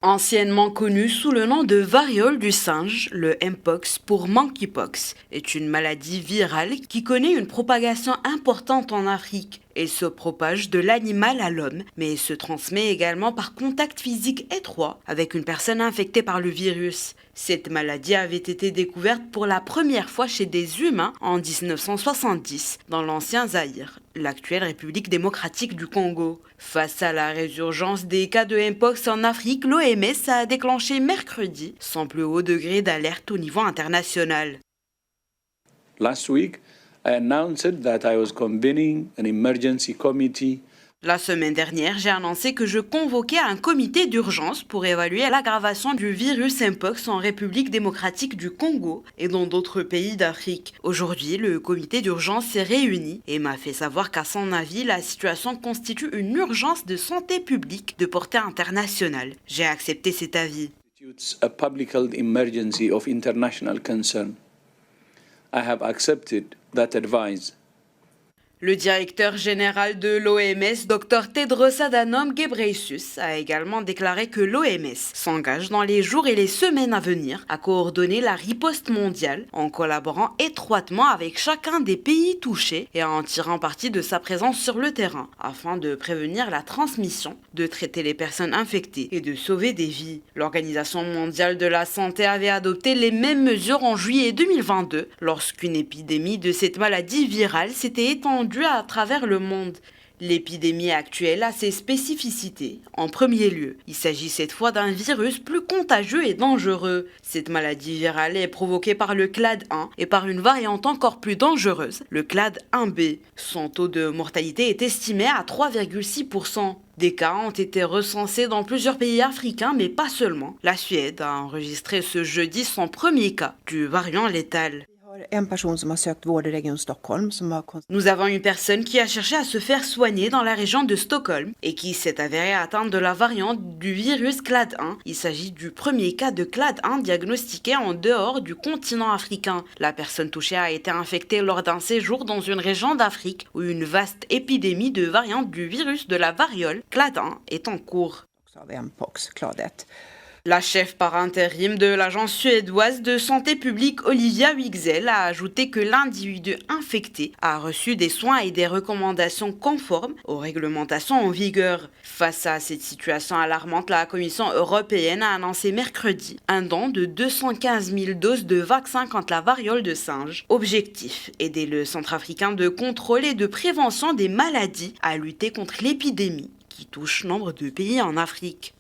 Anciennement connu sous le nom de variole du singe, le Mpox pour monkeypox est une maladie virale qui connaît une propagation importante en Afrique. Elle se propage de l'animal à l'homme, mais se transmet également par contact physique étroit avec une personne infectée par le virus. Cette maladie avait été découverte pour la première fois chez des humains en 1970 dans l'ancien Zaïre, l'actuelle République démocratique du Congo. Face à la résurgence des cas de Mpox en Afrique, l'OMS a déclenché mercredi son plus haut degré d'alerte au niveau international. Last week, I announced that I was convening an emergency committee. La semaine dernière, j'ai annoncé que je convoquais un comité d'urgence pour évaluer l'aggravation du virus Mpox en République démocratique du Congo et dans d'autres pays d'Afrique. Aujourd'hui, le comité d'urgence s'est réuni et m'a fait savoir qu'à son avis, la situation constitue une urgence de santé publique de portée internationale. J'ai accepté cet avis. It's a public health emergency of international concern. I have accepted that advice. Le directeur général de l'OMS, Dr Tedros Adhanom Ghebreyesus, a également déclaré que l'OMS s'engage dans les jours et les semaines à venir à coordonner la riposte mondiale en collaborant étroitement avec chacun des pays touchés et en tirant parti de sa présence sur le terrain afin de prévenir la transmission, de traiter les personnes infectées et de sauver des vies. L'Organisation mondiale de la santé avait adopté les mêmes mesures en juillet 2022 lorsqu'une épidémie de cette maladie virale s'était étendue à travers le monde. L'épidémie actuelle a ses spécificités. En premier lieu, il s'agit cette fois d'un virus plus contagieux et dangereux. Cette maladie virale est provoquée par le clade 1 et par une variante encore plus dangereuse, le clade 1b. Son taux de mortalité est estimé à 3,6%. Des cas ont été recensés dans plusieurs pays africains, mais pas seulement. La Suède a enregistré ce jeudi son premier cas du variant létal. Nous avons une personne qui a cherché à se faire soigner dans la région de Stockholm et qui s'est avérée atteinte de la variante du virus clade 1. Il s'agit du premier cas de clade 1 diagnostiqué en dehors du continent africain. La personne touchée a été infectée lors d'un séjour dans une région d'Afrique où une vaste épidémie de variantes du virus de la variole clade 1 est en cours. La chef par intérim de l'agence suédoise de santé publique Olivia Wigzell a ajouté que l'individu infecté a reçu des soins et des recommandations conformes aux réglementations en vigueur. Face à cette situation alarmante, la Commission européenne a annoncé mercredi un don de 215 000 doses de vaccins contre la variole de singe. Objectif, aider le Centrafricain de contrôle et de prévention des maladies à lutter contre l'épidémie qui touche nombre de pays en Afrique.